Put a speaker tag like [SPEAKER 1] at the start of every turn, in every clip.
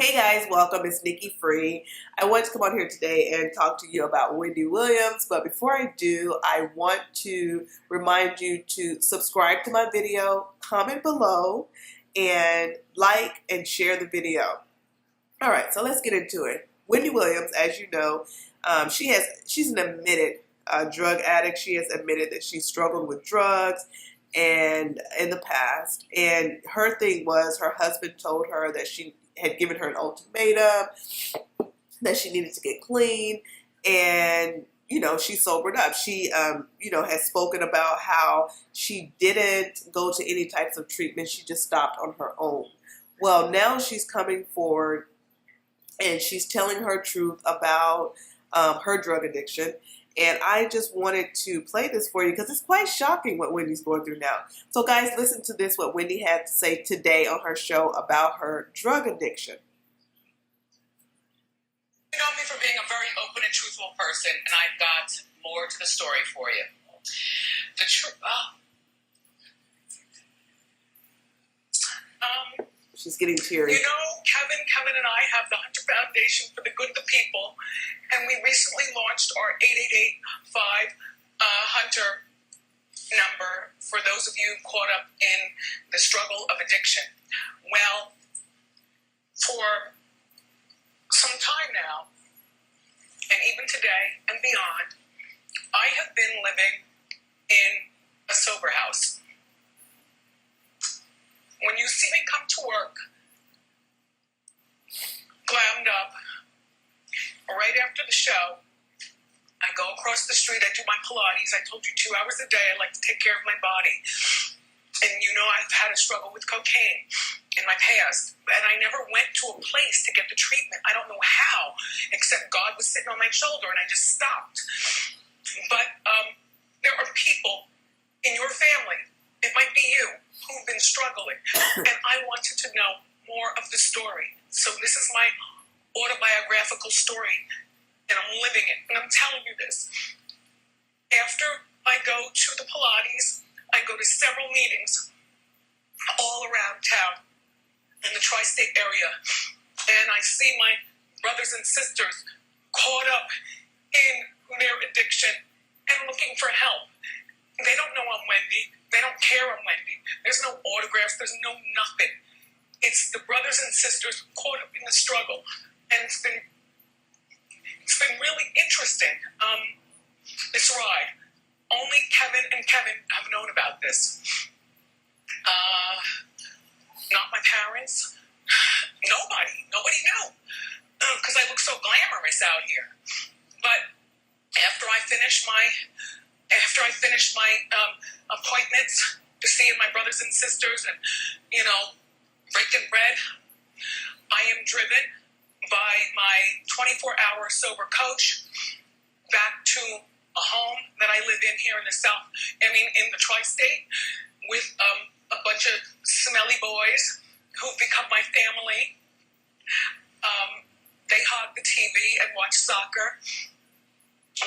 [SPEAKER 1] Hey guys, welcome. It's Nikki Free. I want to come on here today and talk to you about Wendy Williams, but before I do, I want to remind you to subscribe to my video, comment below, and like and share the video. All right, so let's get into it. Wendy Williams, as you know, she's an admitted drug addict. She has admitted that she struggled with drugs and in the past, and her thing was her husband told her that she had given her an ultimatum that she needed to get clean, and she sobered up. She has spoken about how she didn't go to any types of treatment. She just stopped on her own. Well, now she's coming forward and she's telling her truth about her drug addiction. And I just wanted to play this for you because it's quite shocking what Wendy's going through now. So guys, listen to this, what Wendy had to say today on her show about her drug addiction.
[SPEAKER 2] You know me for being a very open and truthful person, and I've got more to the story for you. The truth.
[SPEAKER 1] She's getting teary.
[SPEAKER 2] You know, Kevin and I have the Hunter Foundation for the Good of the People, and we recently launched our 8885 Hunter number for those of you caught up in the struggle of addiction. Well, for some time now, and even today and beyond, I have been living in a sober house. When you see me come to work, glammed up, right after the show, I go across the street, I do my Pilates. I told you 2 hours a day, I like to take care of my body. And you know I've had a struggle with cocaine in my past. And I never went to a place to get the treatment. I don't know how, except God was sitting on my shoulder and I just stopped. But there are people in your family, it might be you, who've been struggling. And I wanted to know more of the story. So this is my autobiographical story, and I'm living it, and I'm telling you this. After I go to the Pilates, I go to several meetings all around town in the tri-state area, and I see my brothers and sisters caught up in their addiction and looking for help. They don't know I'm Wendy. They don't care I'm Wendy. There's no autographs. There's no nothing. It's the brothers and sisters caught up in the struggle, and it's been really interesting. This ride. Only Kevin and Kevin have known about this. Not my parents. Nobody knew, because I look so glamorous out here. But after I finished my appointments to see my brothers and sisters and, breaking bread, I am driven by my 24-hour sober coach back to a home that I live in here in in the tri-state with a bunch of smelly boys who've become my family. They hog the TV and watch soccer.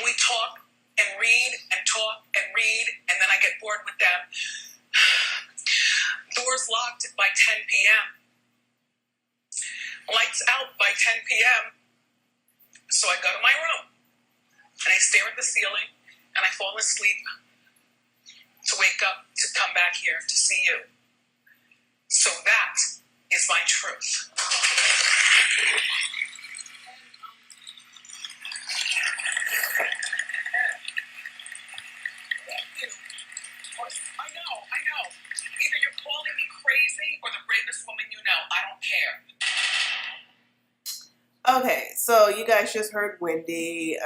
[SPEAKER 2] We talk and read and talk and read, and then I get bored with them. Doors locked by 10 p.m. Lights out by 10 p.m. So I go to my room, and I stare at the ceiling, and I fall asleep to wake up to come back here to see you. So that is my truth. I know. Either you're calling me crazy or the bravest woman you know. I don't care.
[SPEAKER 1] Okay, so you guys just heard Wendy.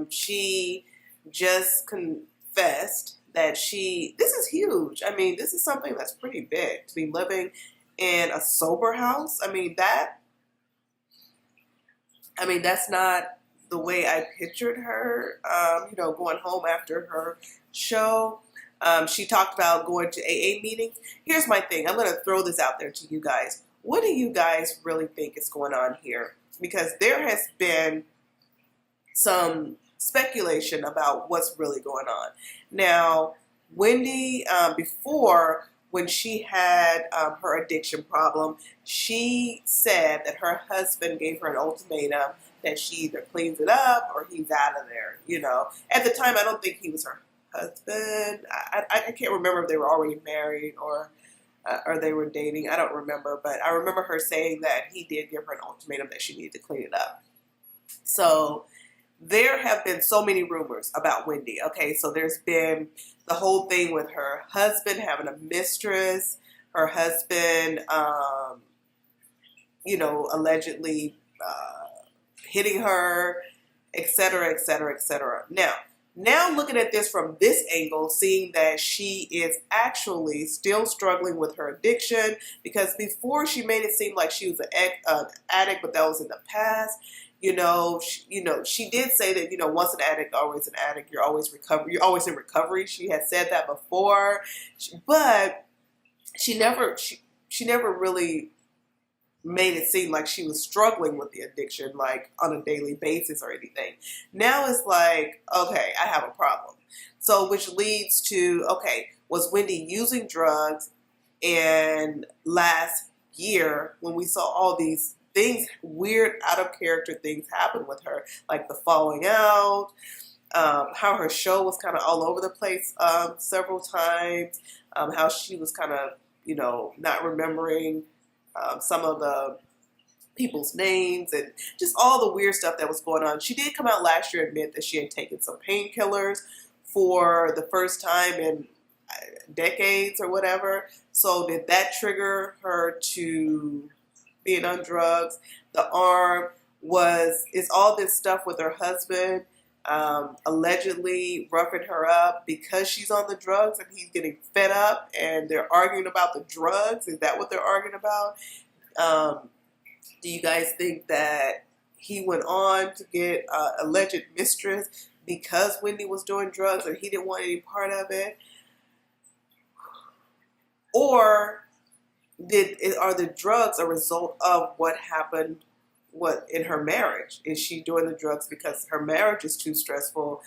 [SPEAKER 1] She just confessed that this is huge. I mean, this is something that's pretty big to be living in a sober house. That's not the way I pictured her, going home after her show. She talked about going to AA meetings. Here's my thing. I'm going to throw this out there to you guys. What do you guys really think is going on here? Because there has been some speculation about what's really going on. Now, Wendy, before when she had her addiction problem, she said that her husband gave her an ultimatum that she either cleans it up or he's out of there. You know, at the time, I don't think he was her husband. I can't remember if they were already married or they were dating. I don't remember, but I remember her saying that he did give her an ultimatum that she needed to clean it up. So there have been so many rumors about Wendy. Okay, so there's been the whole thing with her husband having a mistress, her husband, allegedly hitting her, etc., etc., etc. Now looking at this from this angle, seeing that she is actually still struggling with her addiction, because before she made it seem like she was an addict, but that was in the past. She did say that, once an addict, always an addict. You're always in recovery. She had said that before, but she never really made it seem like she was struggling with the addiction, like on a daily basis or anything. Now it's like, okay, I have a problem. So, which leads to, okay, was Wendy using drugs? And last year, when we saw all these things, weird, out of character things happen with her, like the falling out, how her show was kind of all over the place several times, how she was kind of, not remembering some of the people's names and just all the weird stuff that was going on. She did come out last year and admit that she had taken some painkillers for the first time in decades or whatever. So did that trigger her to being on drugs? The arm is all this stuff with her husband allegedly roughing her up because she's on the drugs and he's getting fed up and they're arguing about the drugs. Is that what they're arguing about? Do you guys think that he went on to get alleged mistress because Wendy was doing drugs, or he didn't want any part of it? Or are the drugs a result of what happened in her marriage? Is she doing the drugs because her marriage is too stressful,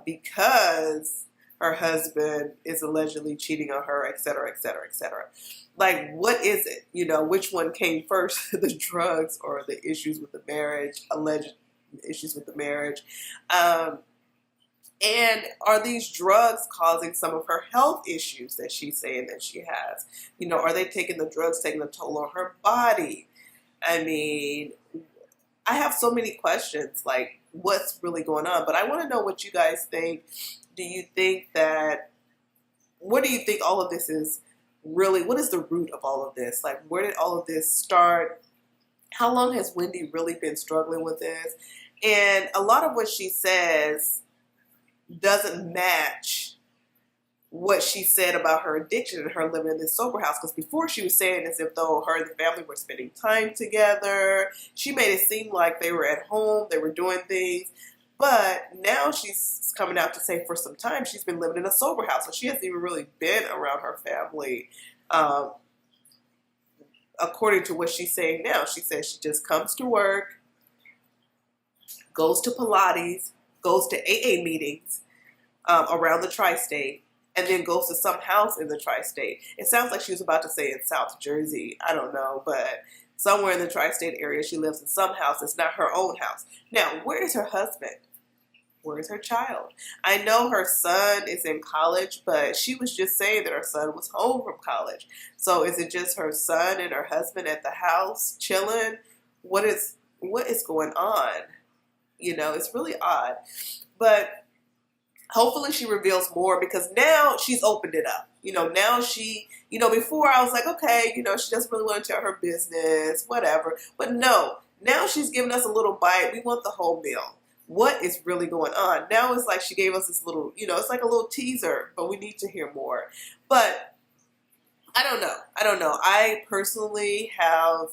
[SPEAKER 1] because her husband is allegedly cheating on her, et cetera, et cetera, et cetera? Like, what is it? Which one came first, the drugs or the issues with the marriage, alleged issues with the marriage? And are these drugs causing some of her health issues that she's saying that she has? Are they taking the drugs, taking a toll on her body? I mean, I have so many questions, like what's really going on? But I want to know what you guys think. What do you think all of this is really, what is the root of all of this? Like, where did all of this start? How long has Wendy really been struggling with this? And a lot of what she says doesn't match what she said about her addiction and her living in this sober house. Because before she was saying as if though her and the family were spending time together. She made it seem like they were at home, they were doing things. But now she's coming out to say for some time she's been living in a sober house. So she hasn't even really been around her family. According to what she's saying now, she says she just comes to work, goes to Pilates, goes to AA meetings around the tri-state, and then goes to some house in the tri-state. It sounds like she was about to say in South Jersey. I don't know, but somewhere in the tri-state area, she lives in some house. It's not her own house. Now, where is her husband? Where is her child? I know her son is in college, but she was just saying that her son was home from college. So is it just her son and her husband at the house chilling? What is going on? It's really odd. But hopefully she reveals more, because now she's opened it up. Now she, before I was like, okay, she doesn't really want to tell her business, whatever. But no, now she's giving us a little bite. We want the whole meal. What is really going on? Now it's like she gave us this little, it's like a little teaser, but we need to hear more. But I don't know. I personally I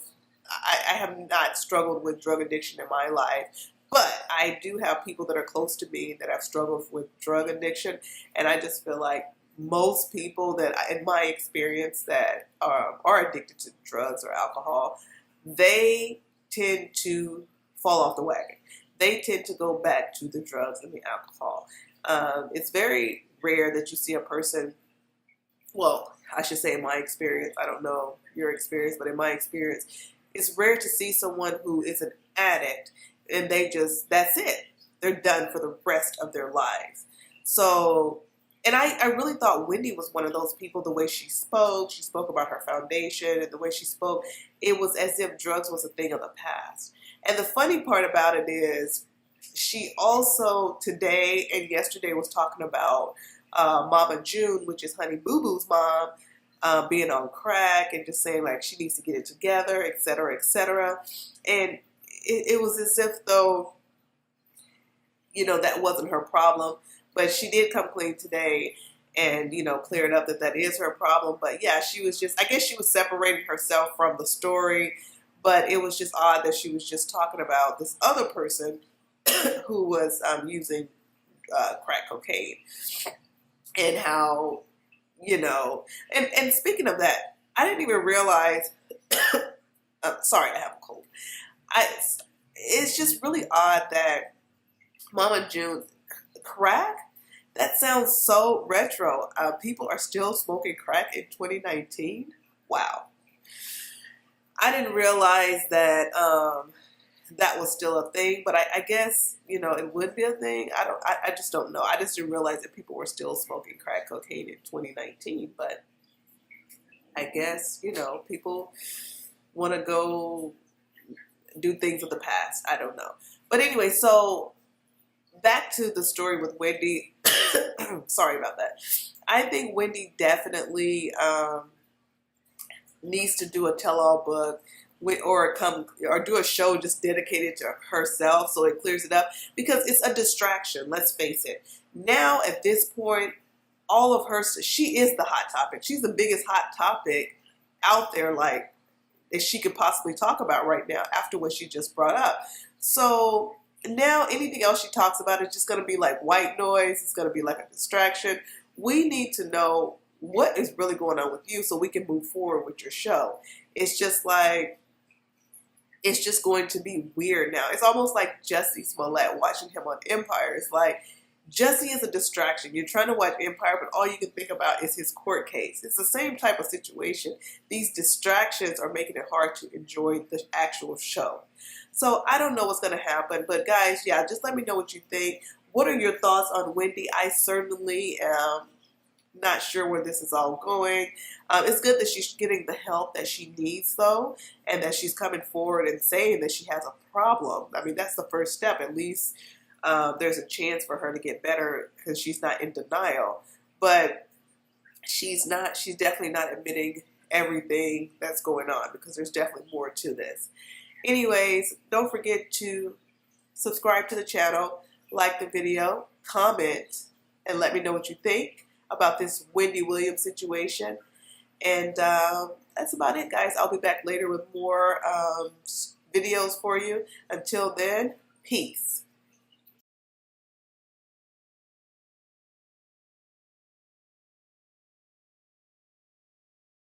[SPEAKER 1] have not struggled with drug addiction in my life. But I do have people that are close to me that have struggled with drug addiction. And I just feel like most people that, in my experience, that are addicted to drugs or alcohol, they tend to fall off the wagon. They tend to go back to the drugs and the alcohol. It's very rare that you see a person, well, I should say in my experience, I don't know your experience, but in my experience, it's rare to see someone who is an addict and that's it. They're done for the rest of their lives. So, and I really thought Wendy was one of those people, the way she spoke about her foundation, and the way she spoke, it was as if drugs was a thing of the past. And the funny part about it is, she also today and yesterday was talking about Mama June, which is Honey Boo Boo's mom, being on crack and just saying like she needs to get it together, et cetera, et cetera. And it was as if though, that wasn't her problem. But she did come clean today and, clear it up that is her problem. But yeah, she was I guess she was separating herself from the story. But it was just odd that she was just talking about this other person who was using crack cocaine. And how, and speaking of that, I didn't even realize, sorry, I have a cold. It's just really odd that Mama June, crack? That sounds so retro. People are still smoking crack in 2019? Wow. I didn't realize that that was still a thing, but I guess, it would be a thing. I just don't know. I just didn't realize that people were still smoking crack cocaine in 2019, but I guess, people want to go do things of the past. I don't know. But anyway, so back to the story with Wendy. Sorry about that. I think Wendy definitely needs to do a tell-all book or do a show just dedicated to herself so it clears it up, because it's a distraction. Let's face it. Now at this point, all of her, she is the hot topic. She's the biggest hot topic out there, like, that she could possibly talk about right now after what she just brought up. So now anything else she talks about is just going to be like white noise. It's going to be like a distraction. We need to know what is really going on with you so we can move forward with your show. It's just like, it's just going to be weird now. It's almost like Jussie Smollett watching him on Empire. It's like, Jussie is a distraction. You're trying to watch Empire, but all you can think about is his court case. It's the same type of situation. These distractions are making it hard to enjoy the actual show. So I don't know what's going to happen, but guys, yeah, just let me know what you think. What are your thoughts on Wendy? I certainly am not sure where this is all going. It's good that she's getting the help that she needs, though, and that she's coming forward and saying that she has a problem. I mean, that's the first step. At least there's a chance for her to get better because she's not in denial. But she's definitely not admitting everything that's going on, because there's definitely more to this. Anyways, don't forget to subscribe to the channel, like the video, comment, and let me know what you think about this Wendy Williams situation. And that's about it, guys. I'll be back later with more videos for you. Until then, peace.